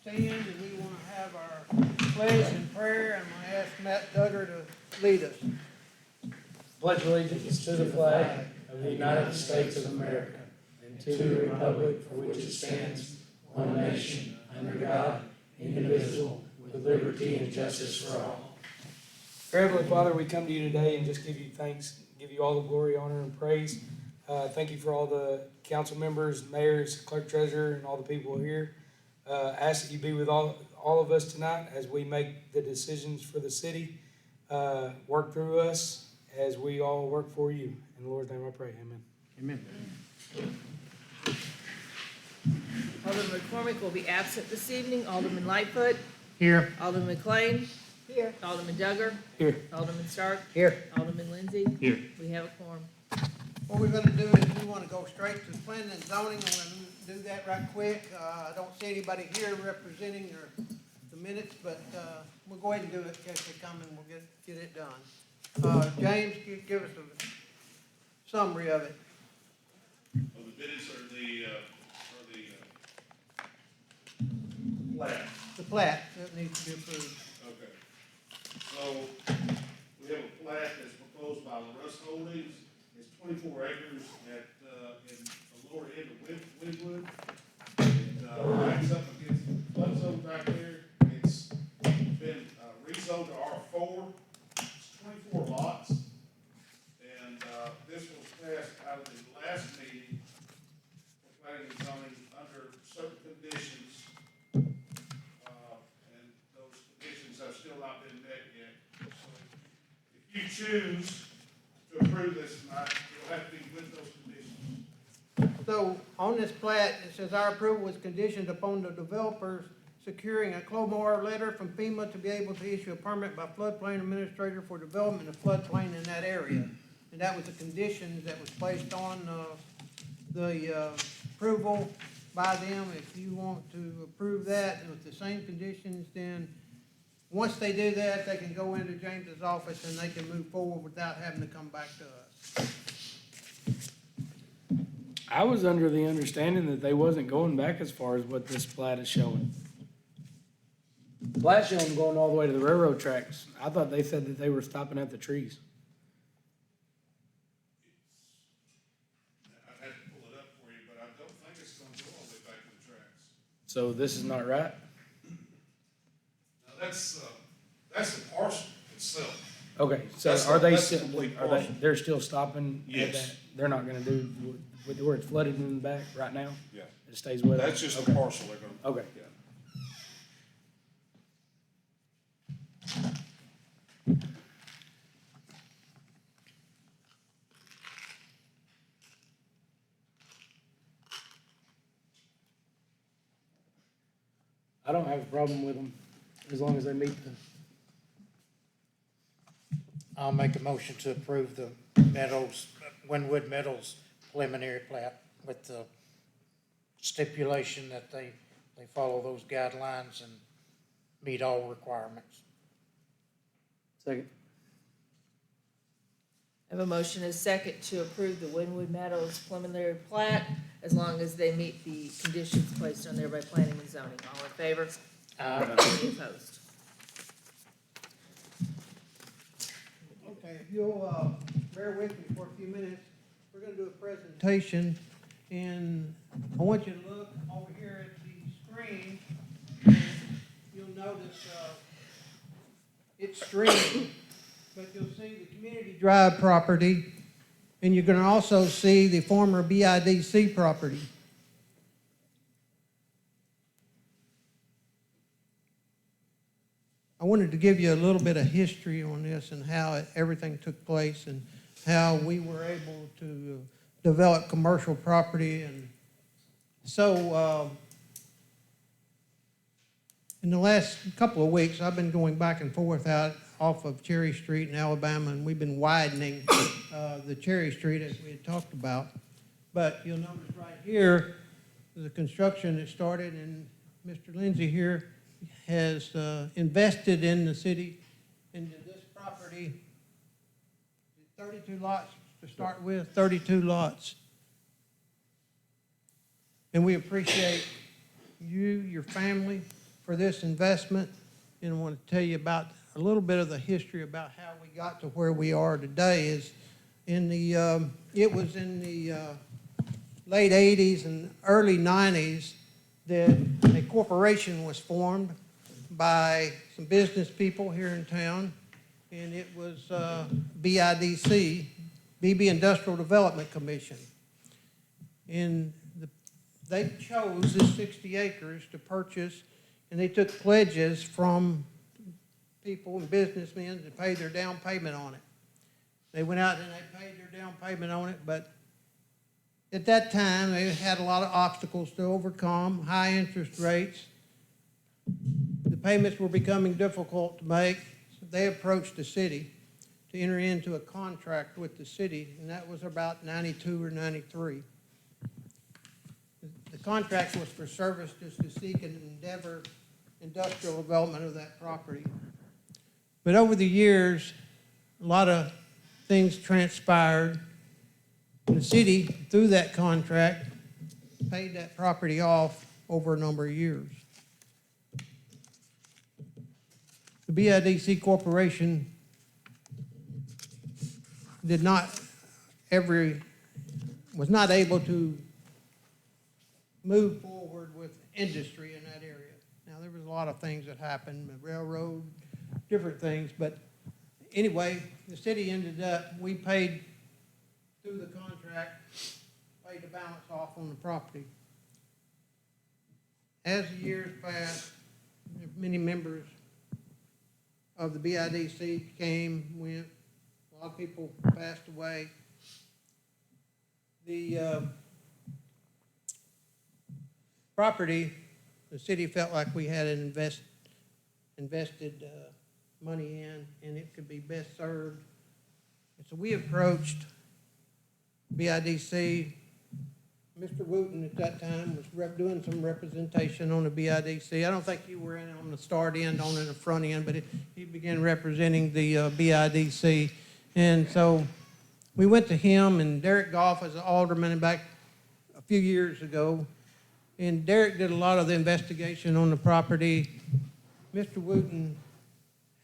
stand and we want to have our pledge and prayer. I'm going to ask Matt Duggar to lead us. Pledge allegiance to the flag of the United States of America and to the republic for which it stands, one nation, under God, indivisible, with liberty and justice for all. Dear Heavenly Father, we come to you today and just give you thanks, give you all the glory, honor, and praise. Thank you for all the council members, mayors, clerk treasurer, and all the people here. Ask that you be with all of us tonight as we make the decisions for the city. Work through us as we all work for you. In the Lord's name I pray, amen. Amen. Alderman McCormick will be absent this evening. Alderman Lightfoot. Here. Alderman McLean. Here. Alderman Duggar. Here. Alderman Stark. Here. Alderman Lindsay. Here. We have a quorum. What we're going to do is we want to go straight to planning and zoning. I'm going to do that right quick. I don't see anybody here representing the minutes, but we'll go ahead and do it in case they come and we'll get it done. James, give us a summary of it. Well, the minutes are the plat. The plat that needs to be approved. Okay. So, we have a plat that's proposed by Russ Holdings. It's 24 acres at, in the lower end of Wynwood. It, lines up against the flood zone back there. It's been, rezoned to R4. It's 24 lots. And, this was passed out of the last meeting for planning and zoning under certain conditions. And those conditions have still not been met yet. So if you choose to approve this tonight, it'll have to be with those conditions. So on this plat, it says our approval is conditioned upon the developers securing a CLOMAR letter from FEMA to be able to issue a permit by floodplain administrator for development of floodplain in that area. And that was the conditions that was placed on the approval by them. If you want to approve that with the same conditions, then once they do that, they can go into James's office and they can move forward without having to come back to us. I was under the understanding that they wasn't going back as far as what this plat is showing. Plat showing going all the way to the railroad tracks. I thought they said that they were stopping at the trees. I'd have to pull it up for you, but I don't think it's gonna go all the way back to the tracks. So this is not right? Now, that's the parcel itself. Okay, so That's are the- they that's the still, complete are they, parcel. they're still stopping at Yes. that? They're not gonna do, where it's flooded in the back right now? Yeah. It stays with it? That's just the Okay. parcel they're gonna. Okay. Yeah. I don't have a problem with them, as long as they meet the, I'll make a motion to approve the Wynwood Meadows preliminary plat with the stipulation that they follow those guidelines and meet all requirements. second. I have a motion and a second to approve the Wynwood Meadows preliminary plat as long as they meet the conditions placed on there by planning and zoning. All in favor? Any opposed? Okay, if you'll bear with me for a few minutes, we're gonna do a presentation, and I want you to look over here at the screen, and you'll notice it's streaming, but you'll see the Community Drive property, and you're gonna also see the former BIDC property. I wanted to give you a little bit of history on this and how everything took place and how we were able to develop commercial property. And so in the last couple of weeks, I've been going back and forth out off of Cherry Street in Alabama, and we've been widening the Cherry Street as we had talked about. But you'll notice right here, the construction that started, and Mr. Lindsay here has invested in the city, into this property, 32 lots to start with, 32 lots. And we appreciate you, your family, for this investment, and I want to tell you about a little bit of the history about how we got to where we are today. Is in the, it was in the late 80s and early 90s that a corporation was formed by some business people here in town, and it was BIDC, Beebe Industrial Development Commission. And they chose this 60 acres to purchase, and they took pledges from people and businessmen to pay their down payment on it. They went out and they paid their down payment on it, but at that time, they had a lot of obstacles to overcome, high interest rates. The payments were becoming difficult to make, so they approached the city to enter into a contract with the city, and that was about 92 or 93. The contract was for services to seek and endeavor industrial development of that property. But over the years, a lot of things transpired. The city, through that contract, paid that property off over a number of years. The BIDC Corporation was not able to move forward with industry in that area. Now, there was a lot of things that happened, the railroad, different things, but anyway, the city ended up, we paid through the contract, paid the balance off on the property. As the years passed, many members of the BIDC came, went, a lot of people passed away. The property, the city felt like we had invested money in, and it could be best served. And so we approached BIDC. Mr. Wooten at that time was doing some representation on the BIDC. I don't think you were in on the start end, on the front end, but he began representing the BIDC. And so we went to him, and Derek Goff was an alderman back a few years ago. And Derek did a lot of the investigation on the property. Mr. Wooten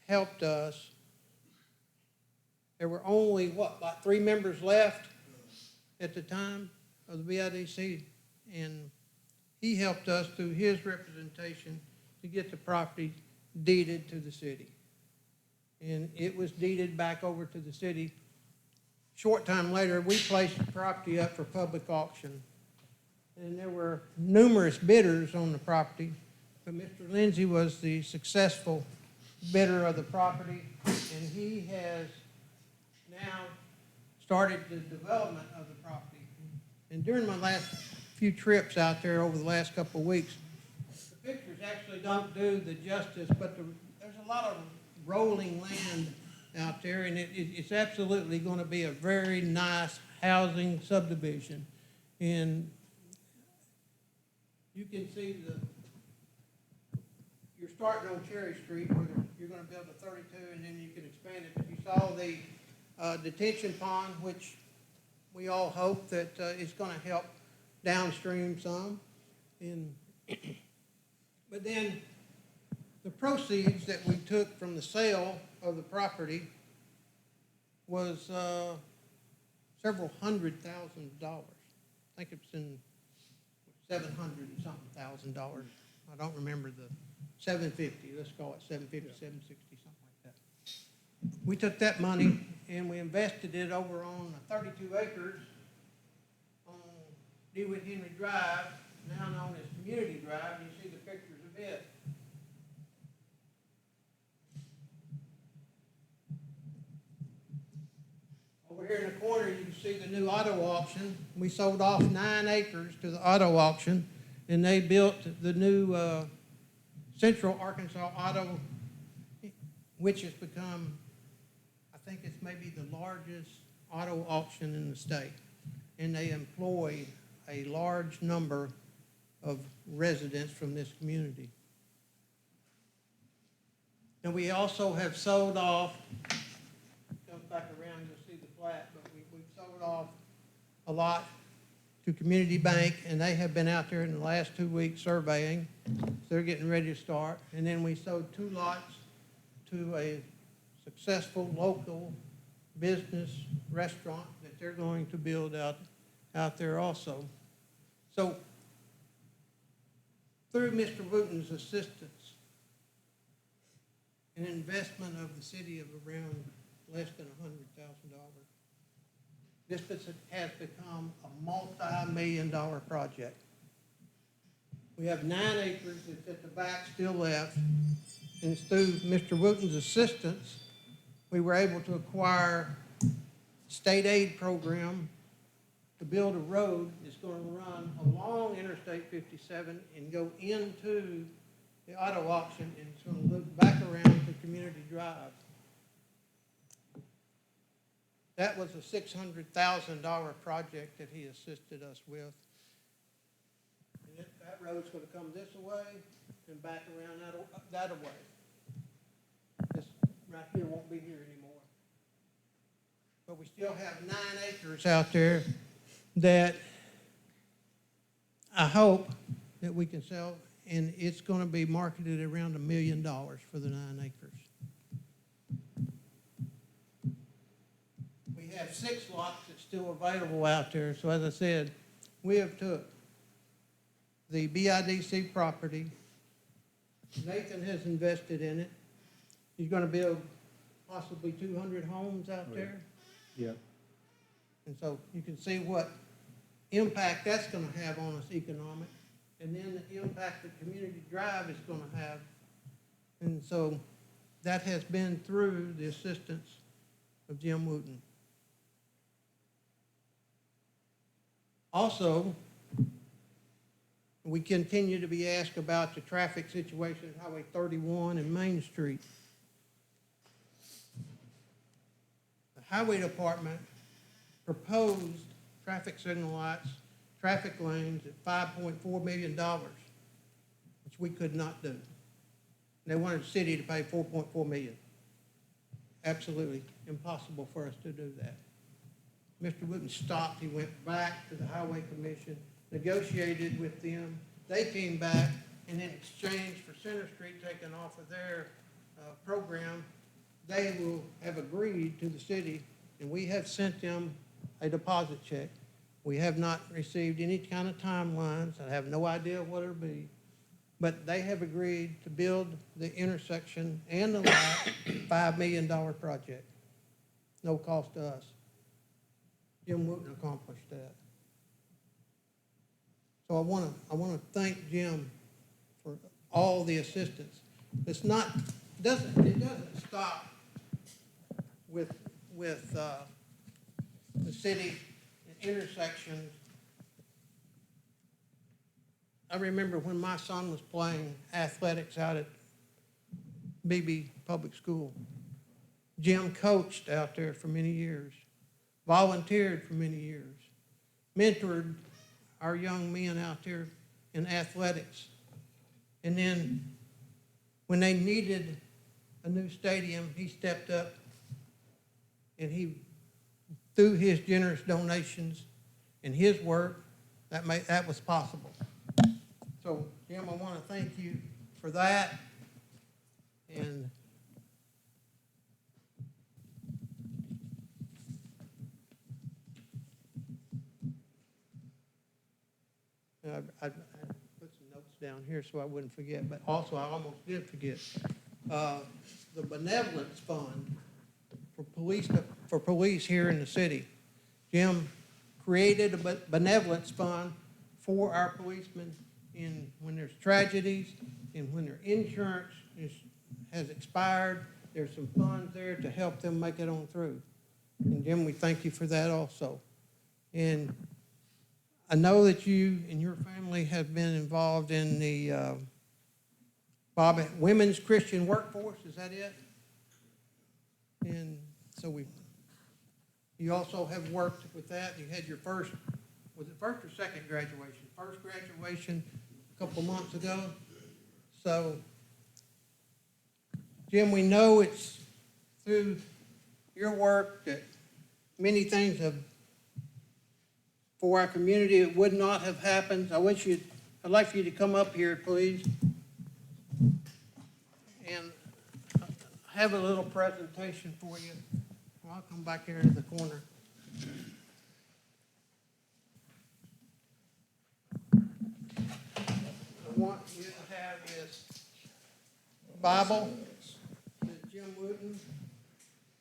helped us. There were only, like 3 members left at the time of the BIDC, and he helped us through his representation to get the property deeded to the city. And it was deeded back over to the city. Short time later, we placed the property up for public auction. And there were numerous bidders on the property, but Mr. Lindsay was the successful bidder of the property, and he has now started the development of the property. And during my last few trips out there over the last couple of weeks, the pictures actually don't do the justice, but there's a lot of rolling land out there, and it's absolutely going to be a very nice housing subdivision. And you can see you're starting on Cherry Street, where you're going to build a 32, and then you can expand it. If you saw the detention pond, which we all hope that it's going to help downstream some. But then the proceeds that we took from the sale of the property was several $100,000. I think it's in $700 and something thousand. I don't remember the 750. Let's call it 750, 760, something like that. We took that money and we invested it over on 32 acres on DeWitt Henry Drive, now known as Community Drive. You see the pictures of it. Over here in the corner, you can see the new auto auction. We sold off 9 acres to the auto auction, and they built the new Central Arkansas Auto, which has become, I think it's maybe the largest auto auction in the state. And they employ a large number of residents from this community. And we also have sold off, comes back around, you'll see the plat, but we've sold off a lot to Community Bank, and they have been out there in the last 2 weeks surveying. They're getting ready to start. And then we sold 2 lots to a successful local business restaurant that they're going to build out there also. So through Mr. Wooten's assistance, an investment of the city of around less than $100,000, this has become a multi-million-dollar project. We have 9 acres that's at the back still left, and it's through Mr. Wooten's assistance, we were able to acquire state aid program to build a road that's going to run along Interstate 57 and go into the auto auction, and it's going to loop back around to Community Drive. That was a $600,000 project that he assisted us with. And that road's going to come this way and back around that way. This right here won't be here anymore. But we still have 9 acres out there that I hope that we can sell, and it's going to be marketed around $1 million for the 9 acres. We have 6 lots that's still available out there. So as I said, we have took the BIDC property. Nathan has invested in it. He's going to build possibly 200 homes out there. Yep. And so you can see what impact that's going to have on us economic, and then the impact that Community Drive is going to have. And so that has been through the assistance of Jim Wooten. Also, we continue to be asked about the traffic situation at Highway 31 and Main Street. The Highway Department proposed traffic signal lights, traffic lanes at $5.4 million, which we could not do. They wanted the city to pay $4.4 million. Absolutely impossible for us to do that. Mr. Wooten stopped. He went back to the Highway Commission, negotiated with them. They came back, and in exchange for Center Street taken off of their program, they will have agreed to the city, and we have sent them a deposit check. We have not received any kind of timelines. I have no idea what it'll be, but they have agreed to build the intersection and the light, $5 million project. No cost to us. Jim Wooten accomplished that. So I want to thank Jim for all the assistance. It doesn't stop with the city and intersections. I remember when my son was playing athletics out at Beebe Public School. Jim coached out there for many years, volunteered for many years, mentored our young men out there in athletics. And then when they needed a new stadium, he stepped up and he, through his generous donations and his work, that was possible. So, Jim, I want to thank you for that. And I put some notes down here so I wouldn't forget, but also I almost did forget. The benevolence fund for police here in the city. Jim created a benevolence fund for our policemen when there's tragedies and when their insurance has expired. There's some funds there to help them make it on through. And Jim, we thank you for that also. And I know that you and your family have been involved in the Women's Christian Workforce, is that it? And so you also have worked with that. You had your first, was it first or second graduation? First graduation a couple months ago. So, Jim, we know it's through your work that many things have, for our community, it would not have happened. I wish you'd I'd like for you to come up here, please. And I have a little presentation for you. Well, I'll come back here to the corner. I want you to have this Bible that Jim Wooten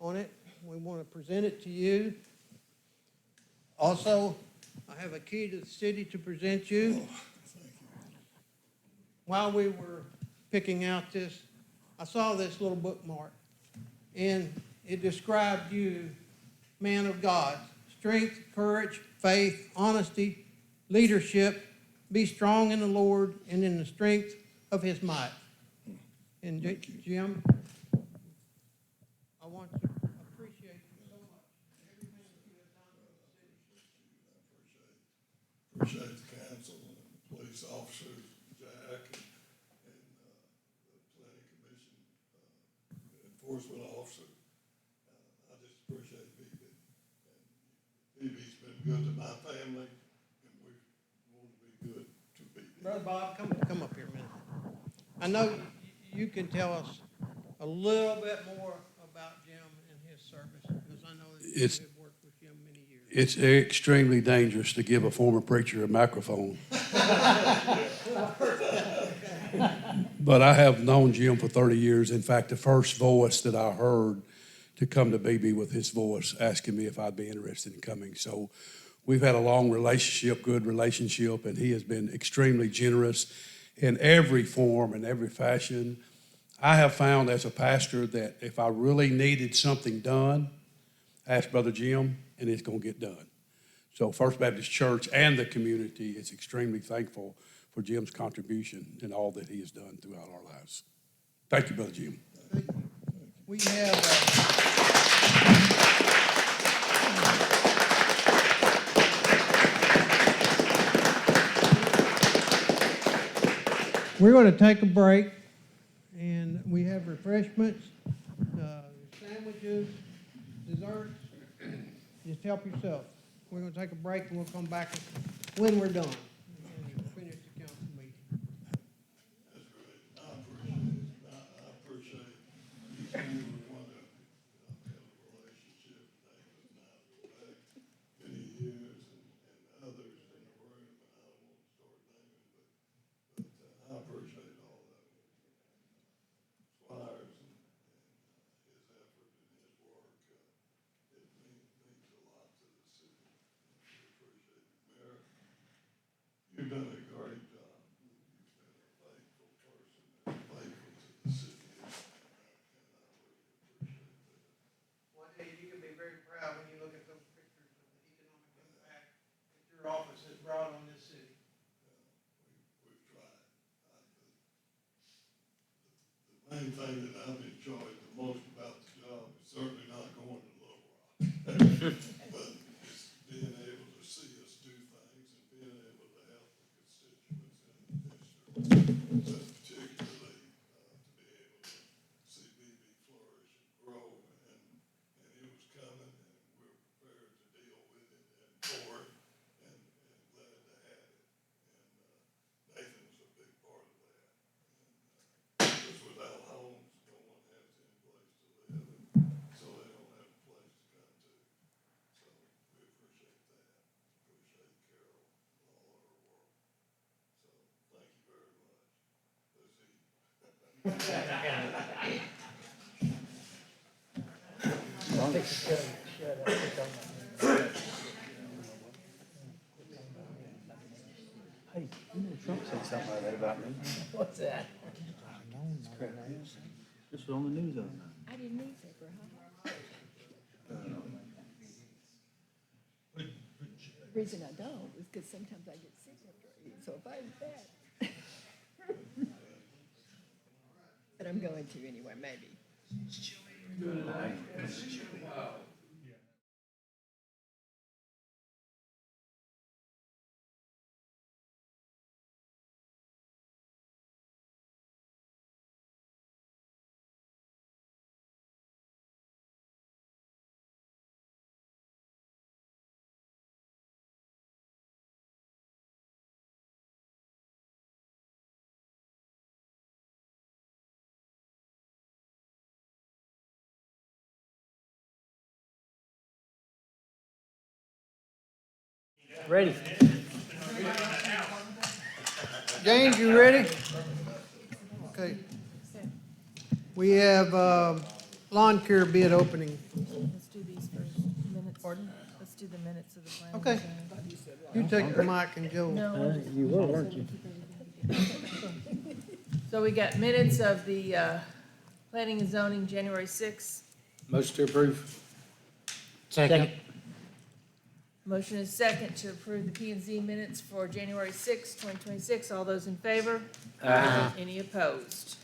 on it. We want to present it to you. Also, I have a key to the city to present you. While we were picking out this, I saw this little bookmark, and it described you, man of God, strength, courage, faith, honesty, leadership, be strong in the Lord and in the strength of his might. And Jim, I want to appreciate you so much, everything that you have done for the city. Appreciate the council and the police officers, Jack, and the planning commission, enforcement officer. I just appreciate Beebe. And Beebe's been good to my family, and we want to be good to Beebe. Brother Bob, come up here a minute. I know you can tell us a little bit more about Jim and his service, because I know that you It's- have worked with Jim many years. It's extremely dangerous to give a former preacher a microphone. But I have known Jim for 30 years. In fact, the first voice that I heard to come to BB with his voice asking me if I'd be interested in coming. So we've had a long relationship, good relationship, and he has been extremely generous in every form and every fashion. I have found as a pastor that if I really needed something done, ask Brother Jim, and it's going to get done. So First Baptist Church and the community is extremely thankful for Jim's contribution and all that he has done throughout our lives. Thank you, Brother Jim. We have, we're going to take a break, and we have refreshments, sandwiches, desserts. Just help yourself. We're going to take a break, and we'll come back when we're done and finish the council meeting. That's great. I appreciate each and every one of you. I've had a relationship, David and I go back many years, and others in the room, and I don't want to start naming, but I appreciate all of it. Squires and his effort and his work, it means a lot to the city. We appreciate it. Mayor, you've done a great job. You've been a faithful person, and faithful to the city, and I really appreciate that. One day you can be very proud when you look at those pictures of the economic impact that your office has brought on this city. We've tried. The main thing that I've enjoyed the most about the job is certainly not going to Little Rock. But it's being able to see us do things and being able to help the constituents in the district. But particularly, to be able to see BB flourish and grow, and he was coming, and we're prepared to deal with it and for it, and glad to have it. And Nathan was a big part of that. Because without homes, no one has any place to live, and so they don't have a place to come to. So we appreciate that. Appreciate Carol and all of her work. So thank you very much. Let's eat. Hey, you know Trump said something like that about me. What's that? This was on the news the other night. I didn't newspaper, huh? The reason I don't is because sometimes I get sick after I eat, so if I eat that. But I'm going to anyway, maybe. Ready. James, you ready? Okay. We have, lawn care bid opening. Let's do these first. Minutes. Pardon? Let's do the minutes of the planning. Okay. You take the mic and Joe. No. You were, weren't you? So we got minutes of the, planning and zoning, January sixth. Motion to approve. Second. Motion is second to approve the P and Z minutes for January sixth, 2026. All those in favor? Aye. Any opposed?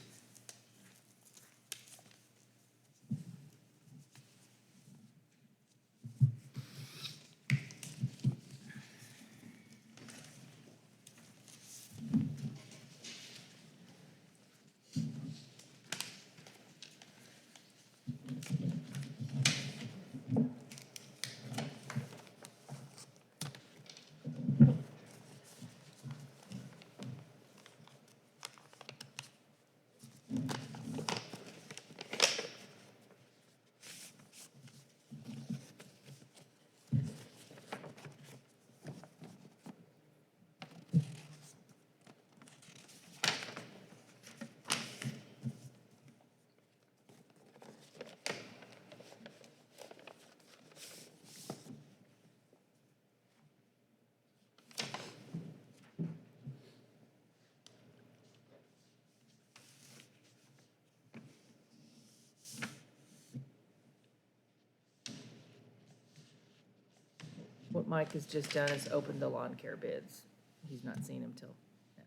What Mike has just done is opened the lawn care bids. He's not seen them till now.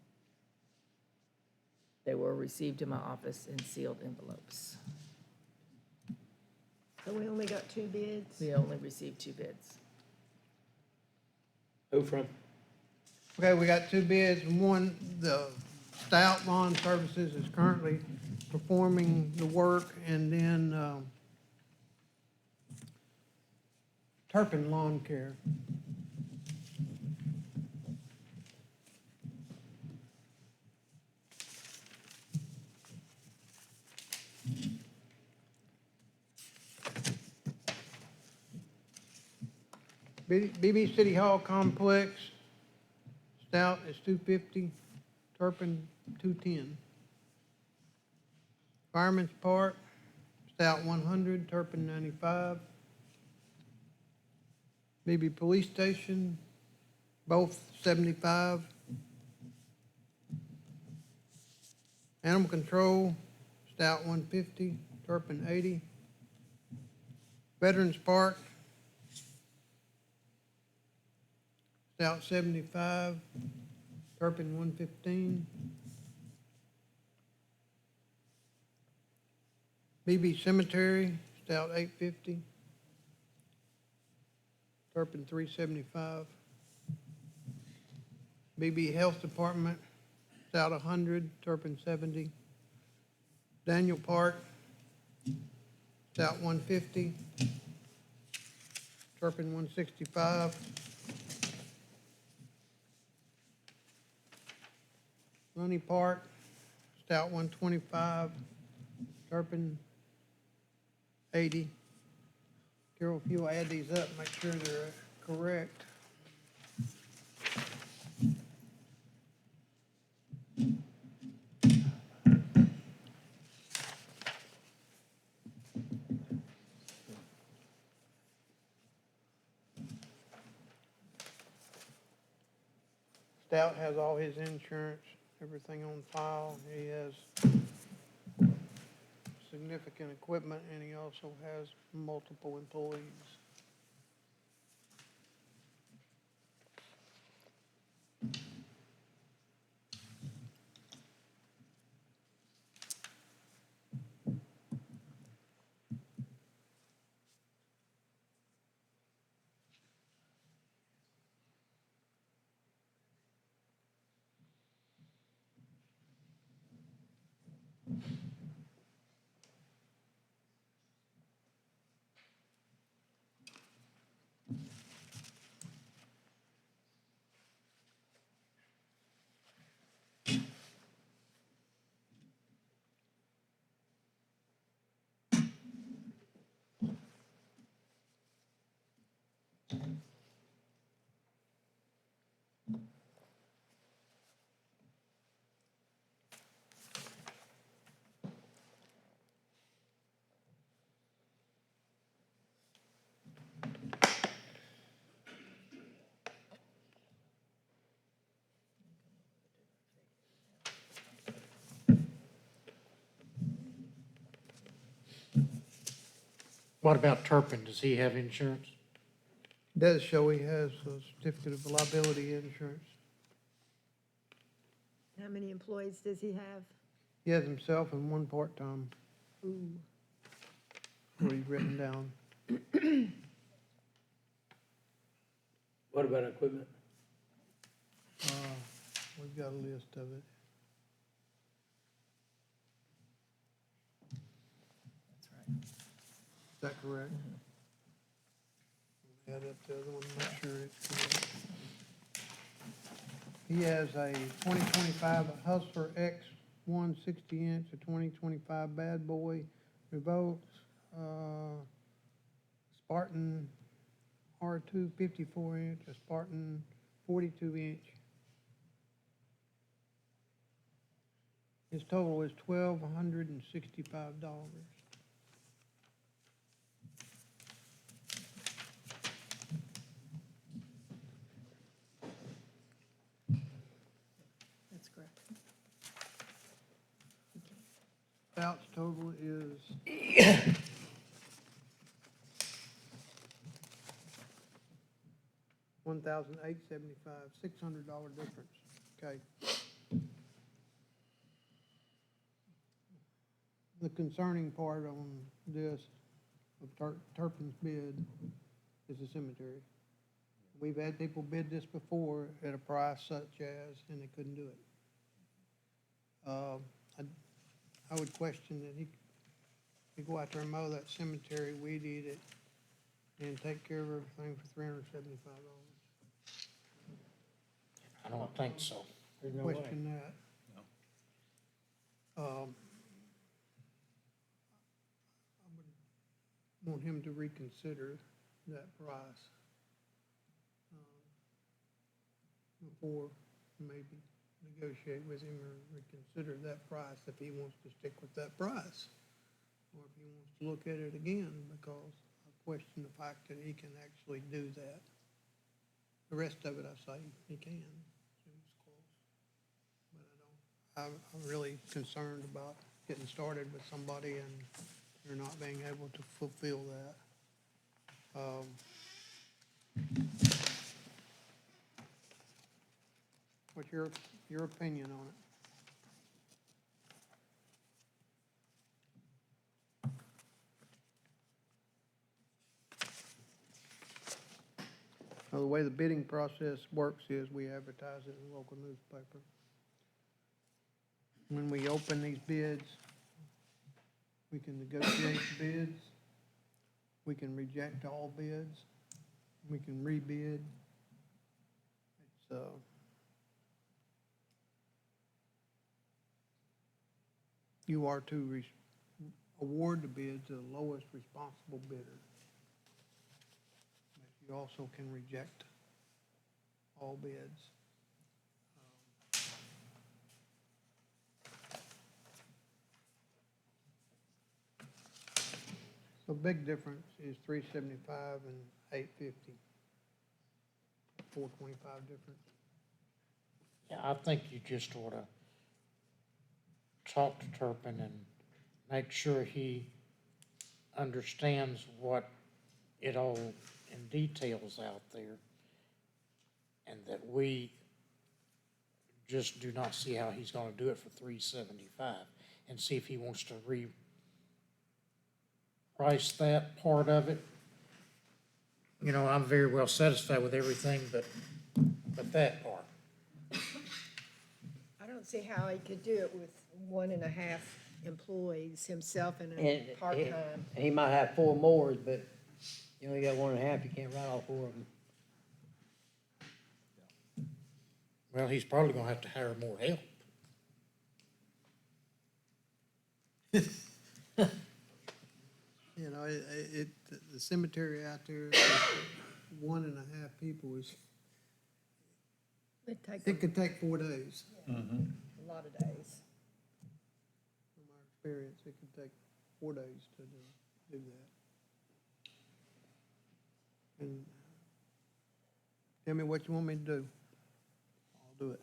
They were received in my office in sealed envelopes. So we only got 2 bids? We only received 2 bids. Who from? Okay, we got 2 bids. One, the Stout Lawn Services is currently performing the work, and then, Turpin Lawn Care. Beebe City Hall Complex, Stout is $250, Turpin $210. Fireman's Park, Stout $100, Turpin $95. Beebe Police Station, both $75. Animal Control, Stout $150, Turpin $80. Veterans Park, Stout $75, Turpin $115. Beebe Cemetery, Stout $850, Turpin $375. Beebe Health Department, Stout $100, Turpin $70. Daniel Park, Stout $150, Turpin $165. Lunny Park, Stout $125, Turpin $80. Carol, if you'll add these up, make sure they're correct. Stout has all his insurance, everything on file. He has significant equipment, and he also has multiple employees. What about Turpin? Does he have insurance? Does show he has a certificate of liability insurance. How many employees does he have? He has himself and one part-time, Ooh, what he's written down. What about equipment? We've got a list of it. That's right. Is that correct? Add up the other one, make sure it's correct. He has a 2025 Hustler X 160 inch, a 2025 Bad Boy Revolt, Spartan R2 54 inch, a Spartan 42 inch. His total is $1,265. That's correct. Vouch total is $1,875, $600 difference, okay. The concerning part on this, of Turpin's bid, is the cemetery. We've had people bid this before at a price such as, and they couldn't do it. I would question that he go out there and mow that cemetery, weed eat it, and take care of everything for $375. I don't think so. There's no way. Question that. I would want him to reconsider that price before maybe negotiate with him or reconsider that price if he wants to stick with that price. Or if he wants to look at it again, because I question the fact that he can actually do that. The rest of it, I say, he can. Seems close. But I'm really concerned about getting started with somebody and they're not being able to fulfill that. What's your opinion on it? Well, the way the bidding process works is we advertise it in the local newspaper. When we open these bids, we can negotiate the bids, we can reject all bids, we can rebid. It's, you are to award the bid to the lowest responsible bidder. But you also can reject all bids. The big difference is $375 and $850. $425 difference. Yeah, I think you just ought to talk to Turpin and make sure he understands what it all in details out there. And that we just do not see how he's gonna do it for $375 and see if he wants to price that part of it. You know, I'm very well satisfied with everything but that part. I don't see how he could do it with 1.5 employees, himself and a And part-time. he might have 4 more, but you only got 1.5, you can't write all 4 of them. Well, he's probably gonna have to hire more help. You know, the cemetery out there, 1.5 people is, It'd take it could take 4 days. a lot of days. From our experience, it could take 4 days to do that. And tell me what you want me to do. I'll do it.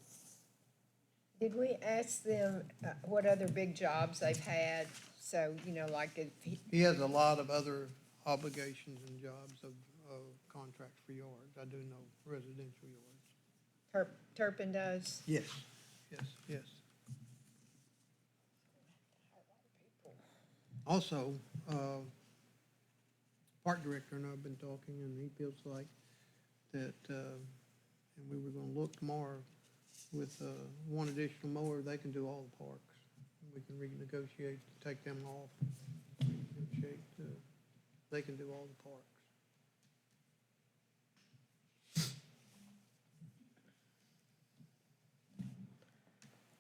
Did we ask them what other big jobs they've had? So, like if he, He has a lot of other obligations and jobs of contracts for yards. I do know residential yards. Turpin does. Yes, yes, yes. Also, park director and I have been talking, and he feels like that, and we were gonna look tomorrow with, one additional mower, they can do all the parks. We can renegotiate, take them off, negotiate, they can do all the parks.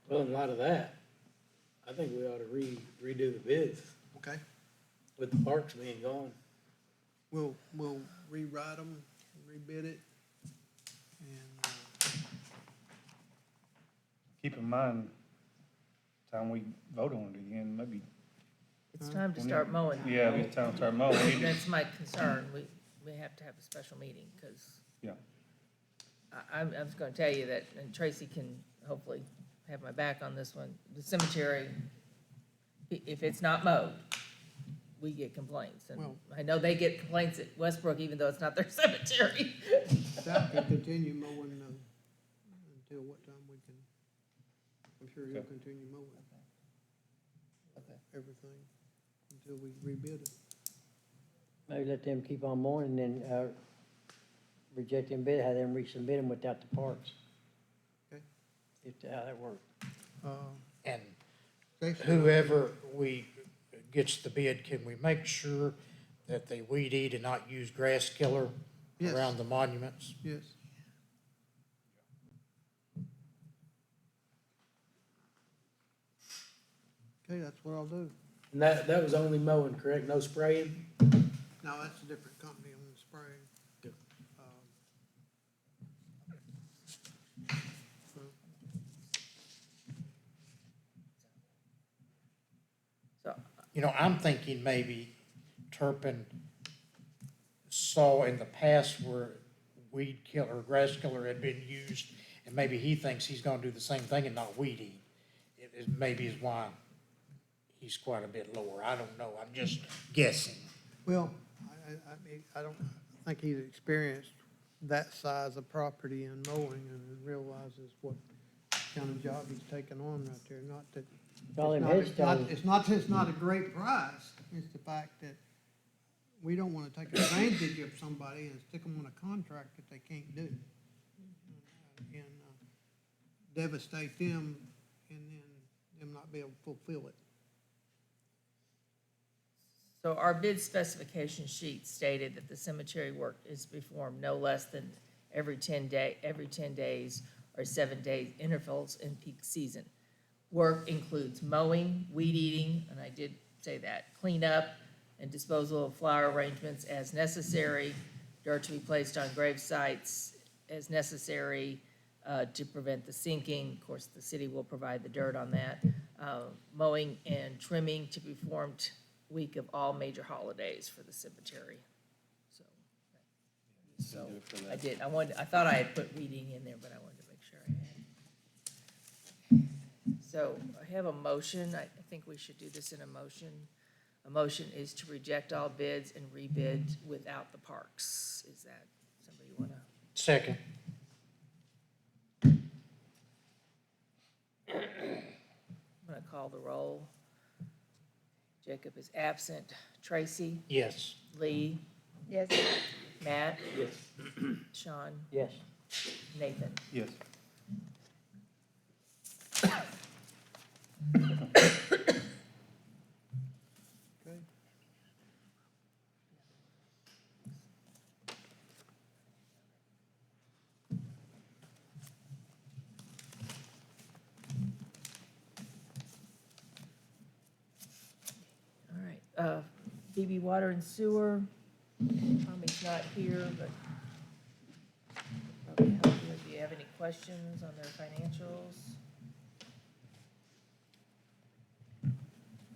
Well, in light of that, I think we ought to redo the bids Okay, with the parks being gone. we'll rewrite them, rebid it, and, Keep in mind, time we vote on it again, maybe, It's time to start mowing. yeah, it's time to start mowing. We need to- That's my concern. We have to have a special meeting, because Yeah. I'm just gonna tell you that, and Tracy can hopefully have my back on this one, the cemetery, if it's not mowed, we get complaints. And Well- I know they get complaints at Westbrook, even though it's not their cemetery. staff can continue mowing, until what time we can, I'm sure he'll Okay. continue mowing Okay. everything until we rebid it. Maybe let them keep on mowing and then, reject them bid, have them resubmit them without the parts. Okay. How that works. And Jason? whoever gets the bid, can we make sure that they weed eat and not use grass killer Yes. around the monuments? Yes. Okay, that's what I'll do. And that was only mowing, correct? No spraying? No, that's a different company on the spraying. Good. So, You know, I'm thinking maybe Turpin saw in the past where weed killer, grass killer had been used, and maybe he thinks he's gonna do the same thing and not weed eat. It maybe is why he's quite a bit lower. I don't know. I'm just guessing. Well, I don't think he's experienced that size of property and mowing and realizes what kind of job he's taking on right there. Not that, Call him it's not, headstone. it's not a great price. It's the fact that we don't wanna take advantage of somebody and stick them on a contract that they can't do. And devastate them and then them not be able to fulfill it. so our bid specification sheet stated that the cemetery work is performed no less than every 10 days or 7 days intervals in peak season. Work includes mowing, weed eating, and I did say that, cleanup and disposal of flower arrangements as necessary, dirt to be placed on grave sites as necessary, to prevent the sinking. Of course, the city will provide the dirt on that. Mowing and trimming to be performed week of all major holidays for the cemetery. So I did, I thought I had put reading in there, but I wanted to make sure I had. So I have a motion. I think we should do this in a motion. A motion is to reject all bids and rebid without the parks. Is that somebody wanna? Second. I'm gonna call the roll. Jacob is absent. Tracy? Yes. Lee? Yes, Matt? Yes. Sean? Yes. Nathan? Yes. Okay. All right, Beebe Water and Sewer, Tommy's not here, but probably help you. Do you have any questions on their financials?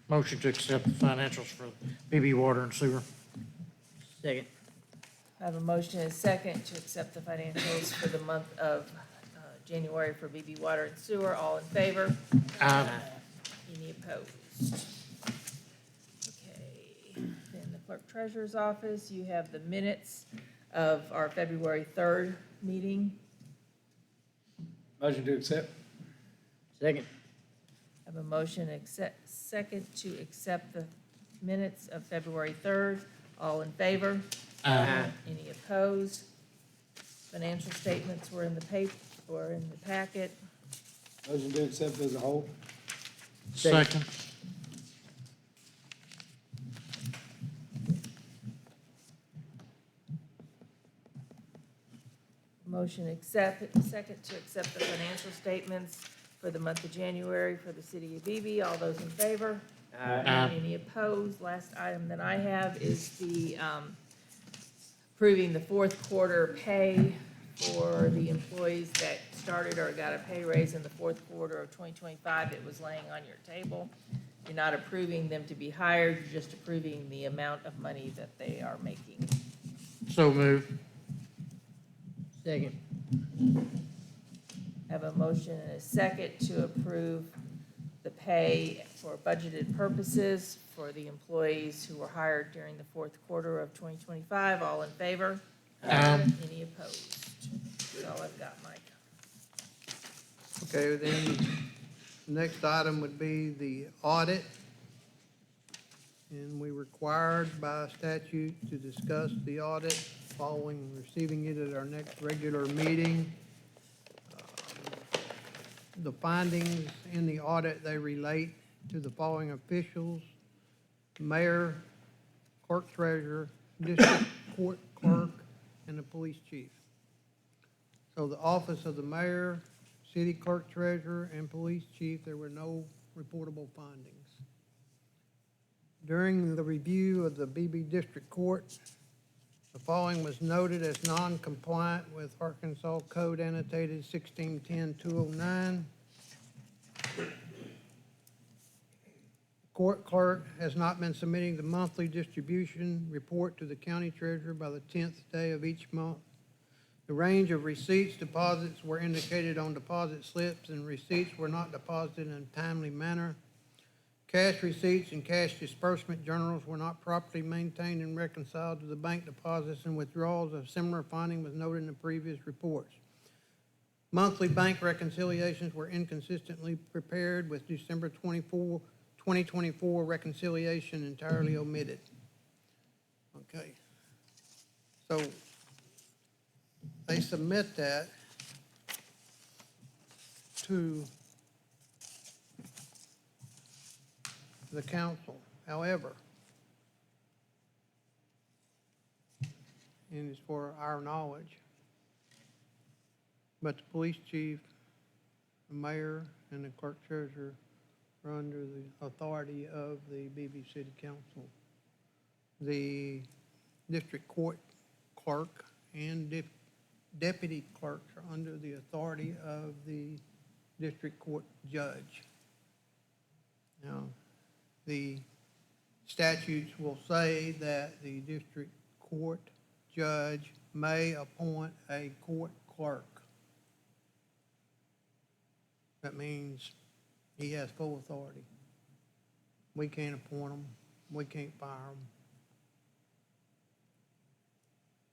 Motion to accept the financials for BB Water and Sewer. Second. I have a motion and a second to accept the financials for the month of January for Beebe Water and Sewer. All in favor? Any opposed? Okay, then the clerk treasurer's office. You have the minutes of our February 3rd meeting. Motion to accept? Second. I have a motion second to accept the minutes of February 3rd. All in favor? Any opposed? Financial statements were in the packet. Motion to accept as a whole? Second. Motion second to accept the financial statements for the month of January for the city of Beebe. All those in favor? Any opposed? Last item that I have is the approving the fourth quarter pay for the employees that started or got a pay raise in the fourth quarter of 2025. It was laying on your table. You're not approving them to be hired, you're just approving the amount of money that they are making. So moved. Second. Have a motion and a second to approve the pay for budgeted purposes for the employees who were hired during the fourth quarter of 2025. All in favor? Any opposed? That's all I've got, Mike. Okay, then, next item would be the audit. And we required by statute to discuss the audit following receiving it at our next regular meeting. The findings in the audit, they relate to the following officials: mayor, clerk treasurer, district court clerk, and the police chief. So the office of the mayor, city clerk treasurer, and police chief, there were no reportable findings. During the review of the Beebe District Court, the following was noted as non-compliant with Arkansas Code annotated 1610-209. Court clerk has not been submitting the monthly distribution report to the county treasurer by the 10th day of each month. The range of receipts, deposits were indicated on deposit slips, and receipts were not deposited in a timely manner. Cash receipts and cash disbursement journals were not properly maintained and reconciled to the bank deposits and withdrawals. A similar finding was noted in the previous reports. Monthly bank reconciliations were inconsistently prepared, with December 2024 reconciliation entirely omitted. Okay. So they submit that to the council. However, and it's for our knowledge, but the police chief, the mayor, and the clerk treasurer are under the authority of the Beebe City Council. The district court clerk and deputy clerks are under the authority of the district court judge. Now, the statutes will say that the district court judge may appoint a court clerk. That means he has full authority. We can't appoint them. We can't fire them.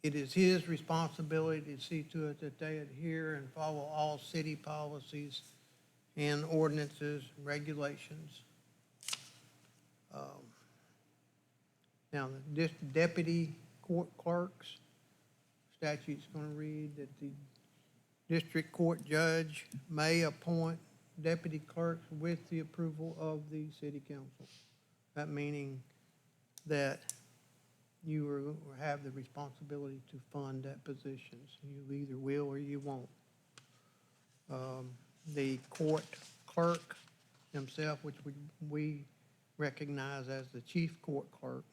It is his responsibility to see to it that they adhere and follow all city policies and ordinances and regulations. Now, this deputy court clerks, statute's going to read that the district court judge may appoint deputy clerks with the approval of the city council. That meaning that you have the responsibility to fund that position. So you either will or you won't. The court clerk himself, which we recognize as the chief court clerk,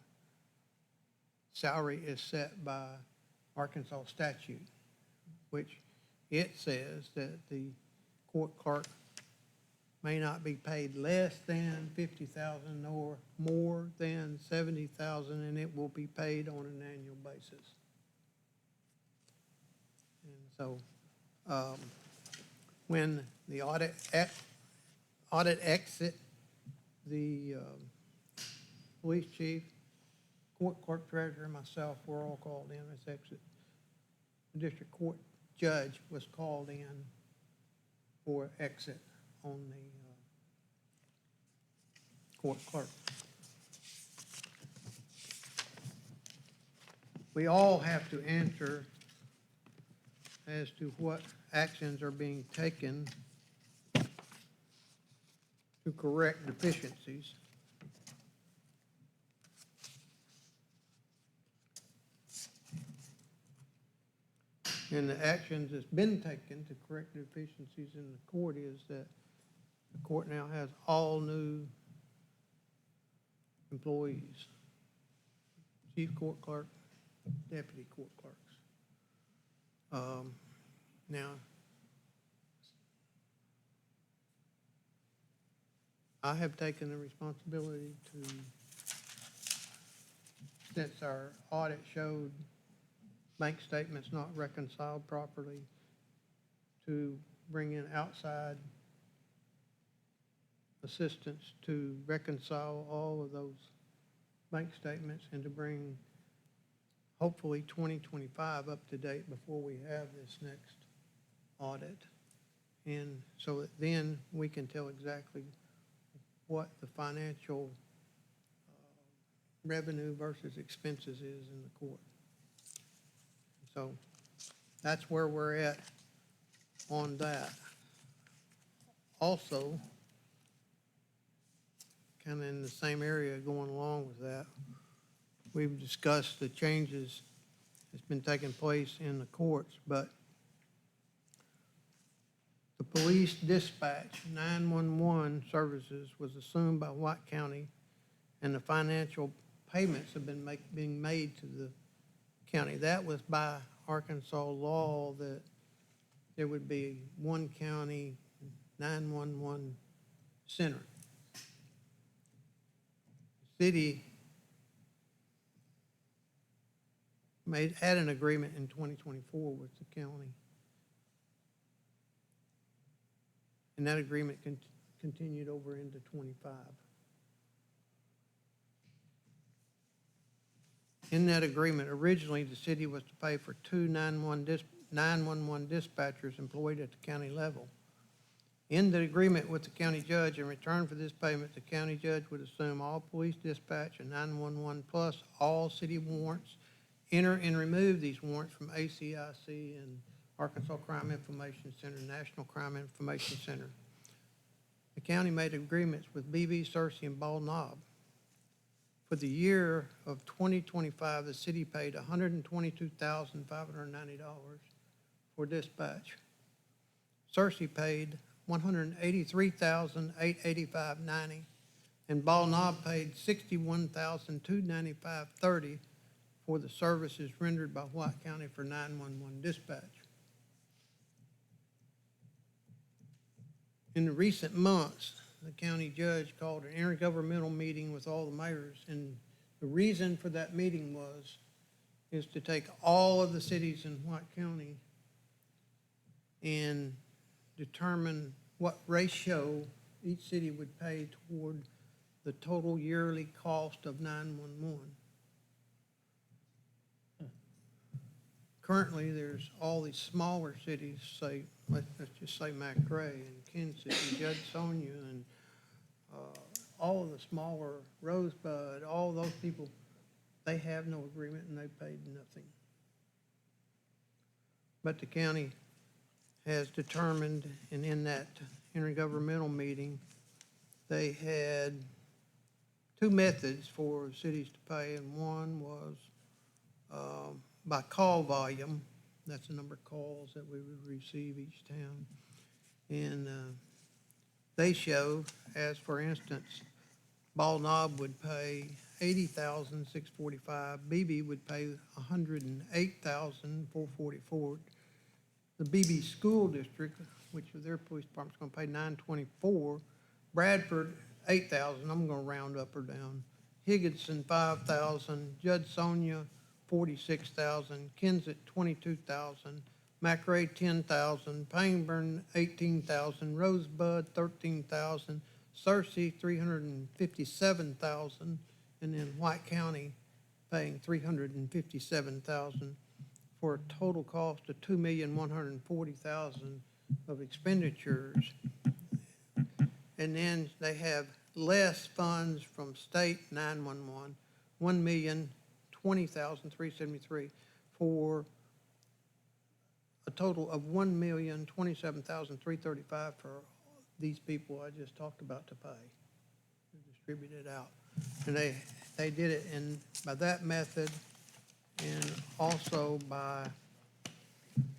salary is set by Arkansas statute, which it says that the court clerk may not be paid less than $50,000 nor more than $70,000, and it will be paid on an annual basis. And so, when the audit exit, the police chief, court clerk treasurer and myself were all called in as exit. The district court judge was called in for exit on the court clerk. We all have to answer as to what actions are being taken to correct deficiencies. And the actions that's been taken to correct deficiencies in the court is that the court now has all new employees. Chief court clerk, deputy court clerks. Now, I have taken the responsibility to, since our audit showed bank statements not reconciled properly, to bring in outside assistance to reconcile all of those bank statements and to bring hopefully 2025 up to date before we have this next audit. And so that then we can tell exactly what the financial revenue versus expenses is in the court. So that's where we're at on that. Also, kind of in the same area going along with that, we've discussed the changes that's been taking place in the courts, but the police dispatch 911 services was assumed by White County, and the financial payments have been being made to the county. That was by Arkansas law that there would be one county 911 center. The city had an agreement in 2024 with the county. And that agreement continued over into 25. In that agreement, originally, the city was to pay for two 911 dispatchers employed at the county level. In the agreement with the county judge, in return for this payment, the county judge would assume all police dispatch and 911 plus all city warrants, enter and remove these warrants from ACIC and Arkansas Crime Information Center, National Crime Information Center. The county made agreements with Beebe, Searcy, and Bald Knob. For the year of 2025, the city paid $122,590 for dispatch. Searcy paid $183,885.90, and Bald Knob paid $61,295.30 for the services rendered by White County for 911 dispatch. In the recent months, the county judge called an intergovernmental meeting with all the mayors, and the reason for that meeting is to take all of the cities in White County and determine what ratio each city would pay toward the total yearly cost of 911. Currently, there's all these smaller cities, say, let's just say McRae and Kansas and Judsonia and all of the smaller Rosebud, all those people, they have no agreement and they paid nothing. But the county has determined, and in that intergovernmental meeting, they had two methods for cities to pay, and one was by call volume. That's the number of calls that we would receive each town. And they show, as for instance, Bald Knob would pay $80,645. Beebe would pay $108,444. The Beebe School District, which is their police department's going to pay $924. Bradford, $8,000. I'm going to round up or down. Higginson, $5,000. Judsonia, $46,000. Kensett, $22,000. McRae, $10,000. Pangburn, $18,000. Rosebud, $13,000. Searcy, $357,000. And then White County paying $357,000 for a total cost of $2,140,000 of expenditures. And then they have less funds from state 911, $1,020,373 for a total of $1,027,335 for these people I just talked about to pay, to distribute it out. And they did it by that method and also by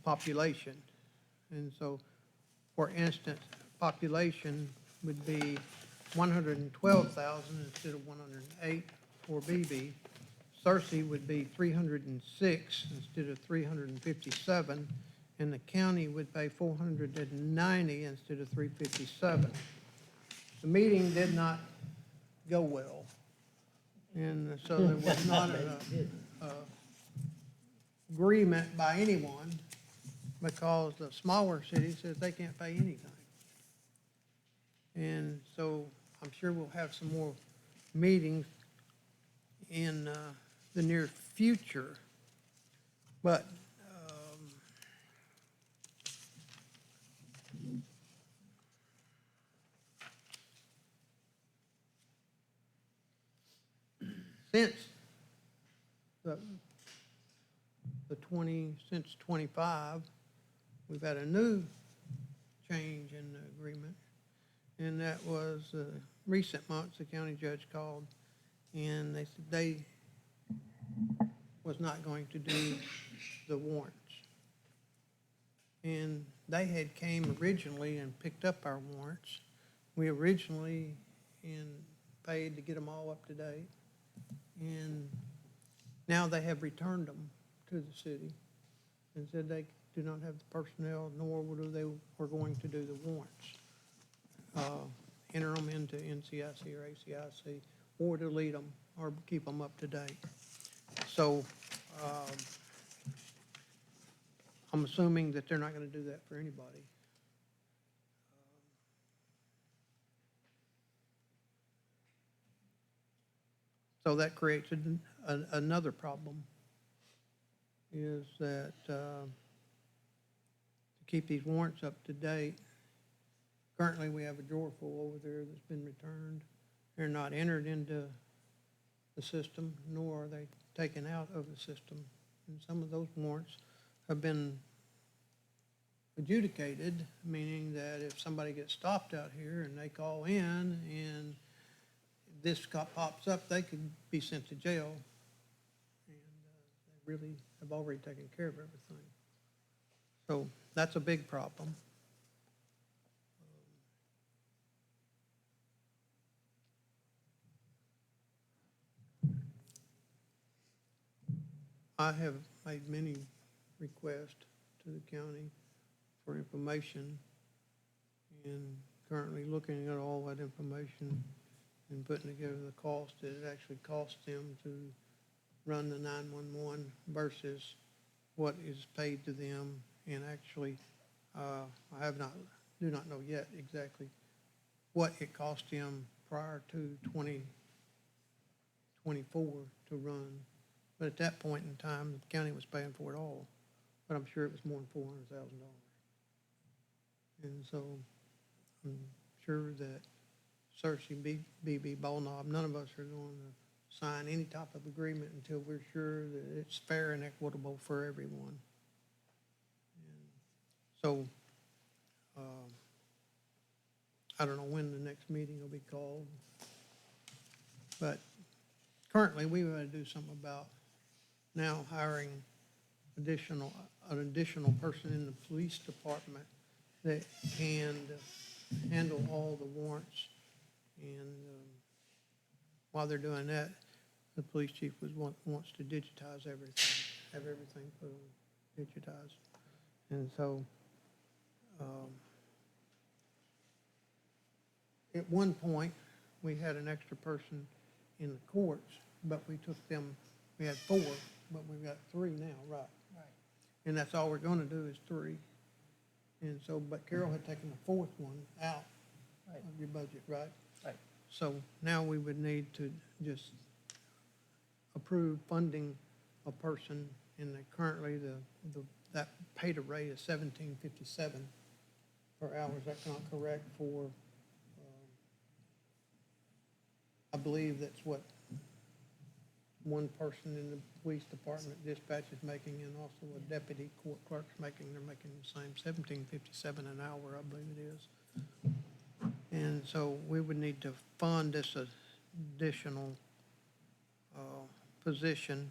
population. And so, for instance, population would be 112,000 instead of 108 for Beebe. Searcy would be 306 instead of 357, and the county would pay 490 instead of 357. The meeting did not go well, and so there was not an agreement by anyone, because the smaller cities says they can't pay anything. And so I'm sure we'll have some more meetings in the near future. But since since 25, we've had a new change in the agreement. And that was recent months, the county judge called, and they said they was not going to do the warrants. And they had came originally and picked up our warrants. We originally paid to get them all up to date. And now they have returned them to the city and said they do not have the personnel, nor were they were going to do the warrants. Enter them into NCIC or ACIC, or delete them, or keep them up to date. So I'm assuming that they're not going to do that for anybody. So that creates another problem, is that to keep these warrants up to date, currently we have a drawer full over there that's been returned. They're not entered into the system, nor are they taken out of the system. And some of those warrants have been adjudicated, meaning that if somebody gets stopped out here and they call in and this pops up, they could be sent to jail. And they really have already taken care of everything. So that's a big problem. I have made many requests to the county for information, and currently looking at all that information and putting together the cost that it actually costs them to run the 911 versus what is paid to them. And actually, I do not know yet exactly what it cost them prior to 2024 to run. But at that point in time, the county was paying for it all. But I'm sure it was more than $400,000. And so I'm sure that Searcy, Beebe, Ballknob, none of us are going to sign any type of agreement until we're sure that it's fair and equitable for everyone. And so I don't know when the next meeting will be called, but currently we want to do something about now hiring an additional person in the police department that can handle all the warrants. And while they're doing that, the police chief wants to digitize everything, have everything put on digitized. And so at one point, we had an extra person in the courts, but we took them, we had 4, but we've got 3 now, right? Right. And that's all we're gonna do is 3. And so, but Carol had taken the 4th one out of your budget, right? Right. So now we would need to just approved funding a person, and currently that pay to rate is $17.57 per hour. Is that not correct for, I believe that's what one person in the police department dispatch is making, and also a deputy court clerk's making, they're making the same, $17.57 an hour, I believe it is. And so we would need to fund this additional position.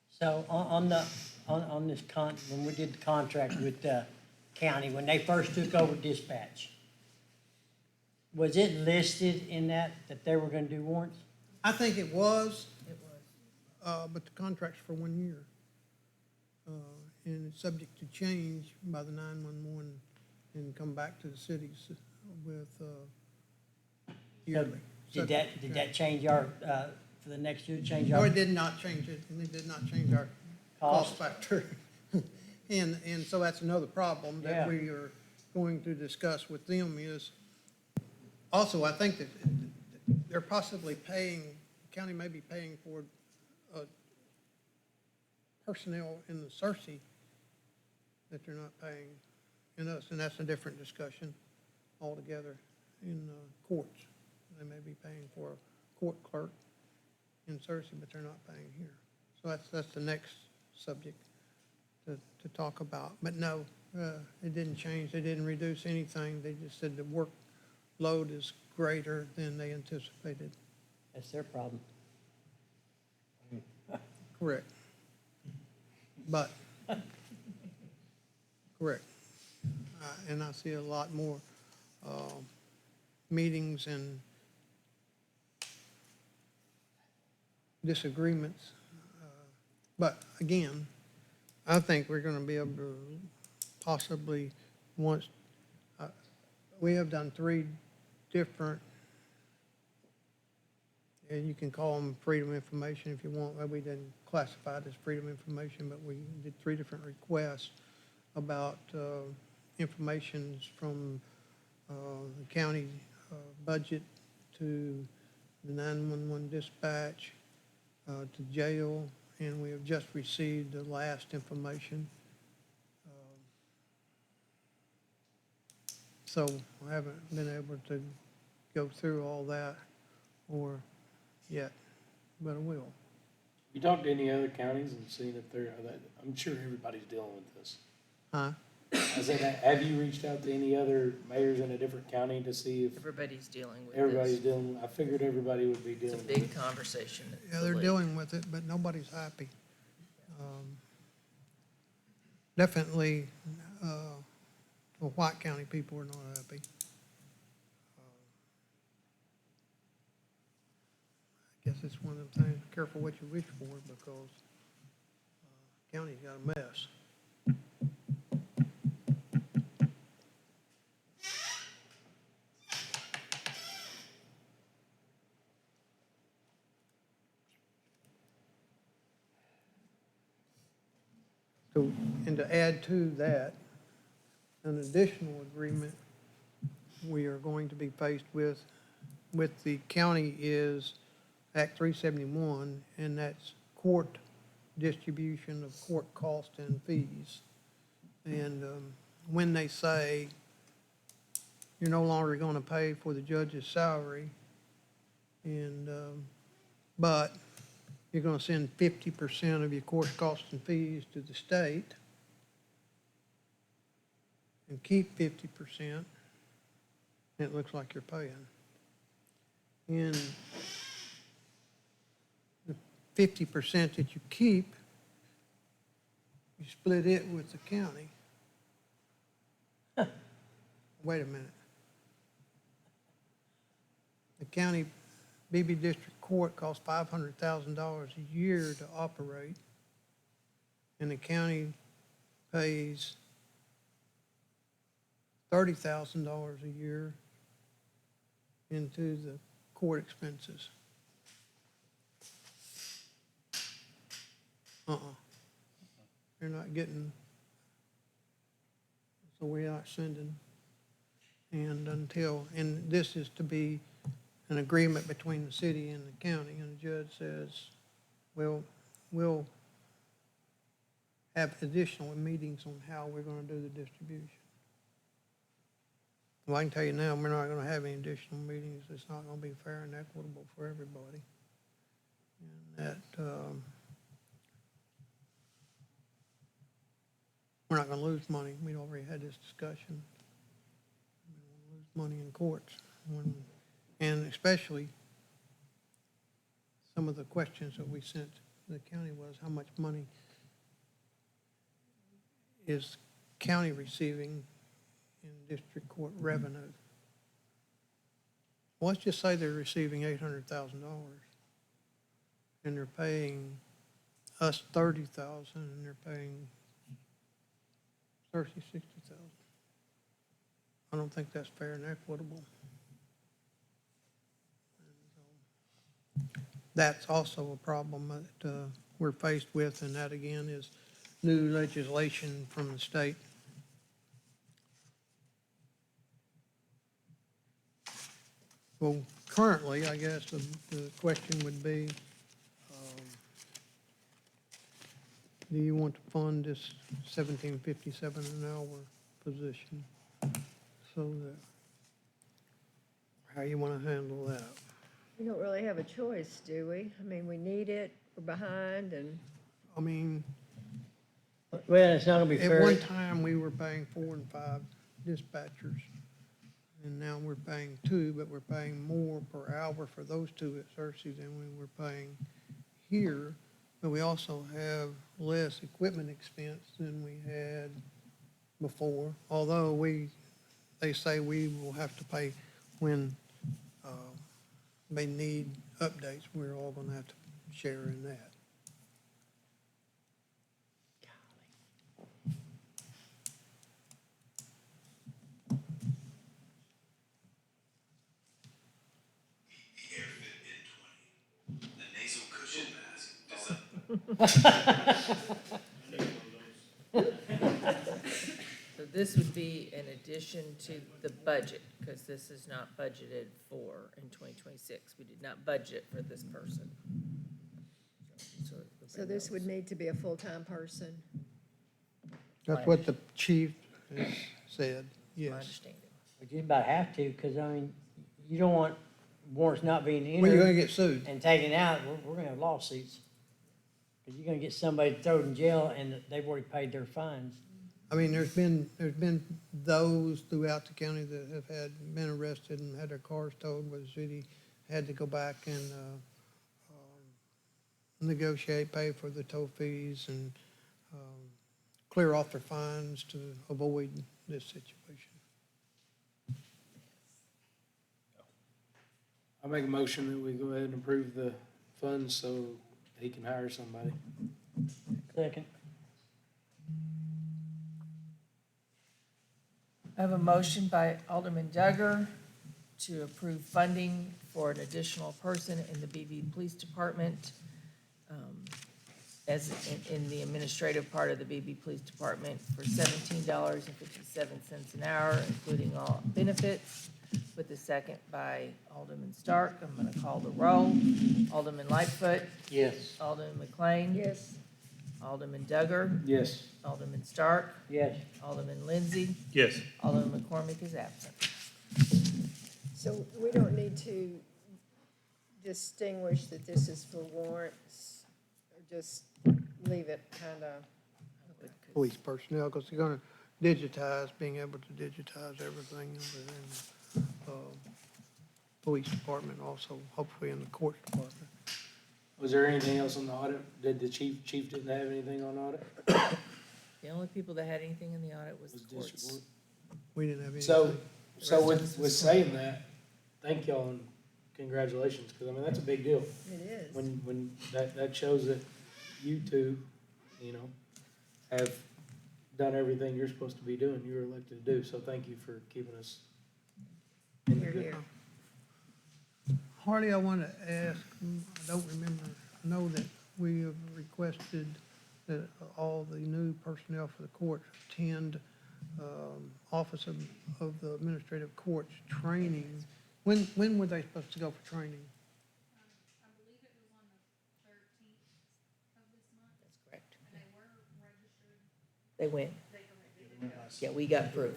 So on this when we did the contract with the county, when they first took over dispatch, was it listed in that they were gonna do warrants? I think it was, but the contract's for 1 year. And it's subject to change by the 911 and come back to the cities with yearly. Did that change our, for the next year, change No, our it did not change it, and it did not change our cost factor. And so that's another problem that Yeah. we are going to discuss with them is, also, I think that they're possibly paying, the county may be paying for personnel in the Cersei that they're not paying in us, and that's a different discussion altogether in courts. They may be paying for a court clerk in Cersei, but they're not paying here. So that's the next subject to talk about. But no, it didn't change. They didn't reduce anything. They just said the workload is greater than they anticipated. That's their problem. Correct. But, correct. And I see a lot more meetings and disagreements. But again, I think we're gonna be able to possibly, once, we have done 3 different, and you can call them freedom of information if you want. We didn't classify it as freedom of information, but we did 3 different requests about informations from the county budget to the 911 dispatch, to jail, and we have just received the last information. So I haven't been able to go through all that or yet, but I will. You talked to any other counties and seen if they're, I'm sure everybody's dealing with this. Huh? I said, have you reached out to any other mayors in a different county to see if Everybody's dealing with everybody's this. dealing? I figured everybody would be It's dealing a with big it. conversation. Yeah, they're dealing with it, but nobody's happy. Definitely, the White County people are not happy. I guess it's one of them things, careful what you wish for, because county's got a mess. So, and to add to that, an additional agreement we are going to be faced with the county is Act 371, and that's court distribution of court costs and fees. And when they say you're no longer going to pay for the judge's salary, and but you're going to send 50% of your court costs and fees to the state and keep 50%, it looks like you're paying. And the 50% that you keep, you split it with the county. Wait a minute. The county Beebe District Court costs $500,000 a year to operate, and the county pays $30,000 a year into the court expenses. They're not getting, so we're not sending. And this is to be an agreement between the city and the county, and the judge says, well, we'll have additional meetings on how we're gonna do the distribution. Well, I can tell you now, we're not gonna have any additional meetings. It's not gonna be fair and equitable for everybody. And that, we're not gonna lose money. We already had this discussion. We don't wanna lose money in courts. And especially, some of the questions that we sent to the county was, how much money is county receiving in district court revenue? Well, let's just say they're receiving $800,000, and they're paying us $30,000, and they're paying $60,000. I don't think that's fair and equitable. That's also a problem that we're faced with, and that again is new legislation from the state. Well, currently, I guess the question would be, do you want to fund this $17.57 an hour position? So that, how you want to handle that? We don't really have a choice, do we? I mean, we need it, we're behind, and I mean, Well, it's not gonna be at fair. one time, we were paying 4 and 5 dispatchers, and now we're paying 2, but we're paying more per hour for those 2 at Cersei than we were paying here. But we also have less equipment expense than we had before, although they say we will have to pay when they need updates. We're all gonna have to share in that. So this would be in addition to the budget, because this is not budgeted for in 2026. We did not budget for this person. so this would need to be a full-time person. That's what the chief has said, My yes. understanding. But you about have to, because I mean, you don't want warrants not being Well, you're gonna entered get sued. and taken out, we're gonna have lawsuits. Because you're gonna get somebody thrown in jail and they've already paid their fines. I mean, there's been those throughout the county that have been arrested and had their cars towed, where the city had to go back and negotiate, pay for the tow fees, and clear off their fines to avoid this situation. I make a motion that we go ahead and approve the funds so he can hire somebody. Second. I have a motion by Alderman Duggar to approve funding for an additional person in the Beebe Police Department, as in the administrative part of the Beebe Police Department for $17.57 an hour, including all benefits, with the second by Alderman Stark. I'm gonna call the roll. Alderman Lightfoot, Yes. Alderman McLean. Yes, Alderman Duggar, Yes. Alderman Stark, Yes. Alderman Lindsay, Yes. Alderman McCormick is absent. so we don't need to distinguish that this is for warrants, or just leave it kinda, Police personnel, because they're gonna digitize, being able to digitize everything within police department, also hopefully in the court department. Was there anything else on the audit? Did the chief didn't have anything on audit? The only people that had anything in the audit was the Was district courts. board? We didn't have anything. So rest of with us was saying that, thank y'all and congratulations, because I mean, that's a big deal. it is. When that shows that you two, you know, have done everything you're supposed to be doing, you were elected to do, so thank you for keeping us in the Here, good. here. Harley, I want to ask, I don't remember, I know that we have requested that all the new personnel for the court attend Office of the Administrative Courts training When were they supposed to go for training? I believe it was on the 13th of this month, That's correct. and they were registered, They went. they did. Yeah, we got proof.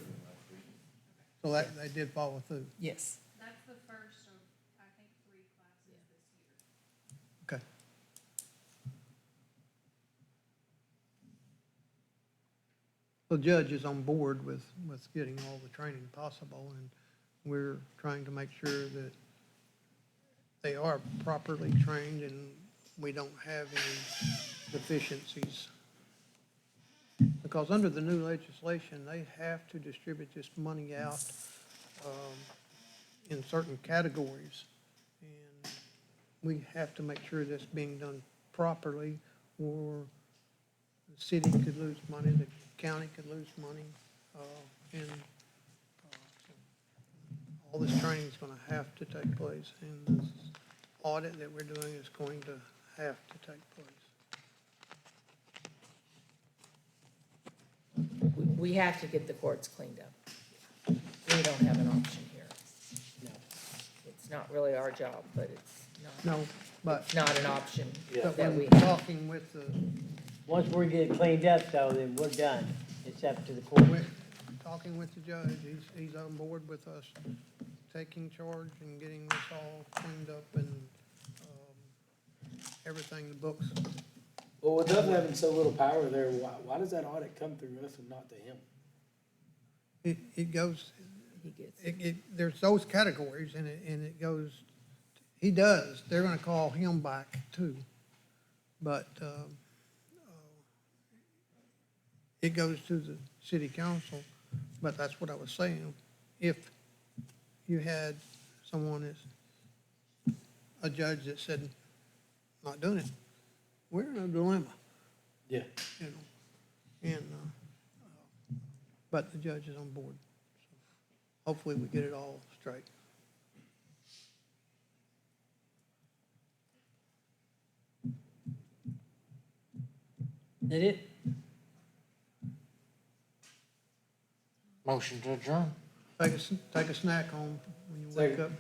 So that, they did follow through. Yes. That's the first of, I think, 3 classes this year. Okay. The judge is on board with getting all the training possible, and we're trying to make sure that they are properly trained and we don't have any deficiencies. Because under the new legislation, they have to distribute this money out in certain categories. And we have to make sure that's being done properly, or the city could lose money, the county could lose money, and all this training is gonna have to take place, and this audit that we're doing is going to have to take place. We have to get the courts cleaned up. We don't have an option here. No. It's not really our job, but it's not, No, but, it's not an option but that we when have. talking with the, Once we get it cleaned up though, then we're done. It's up to the court. talking with the judge, he's on board with us taking charge and getting this all cleaned up and, everything, the books. Well, with us having so little power there, why does that audit come through us and not to him? It goes, He gets, there's those categories, and it goes, he does, they're gonna call him back too. But, it goes to the city council, but that's what I was saying. If you had someone that's, a judge that said, not doing it, we're in a dilemma, Yeah. you know, and, but the judge is on board. So hopefully we get it all straight. That it? Motion to adjourn. Take a snack home when you wake Second. up.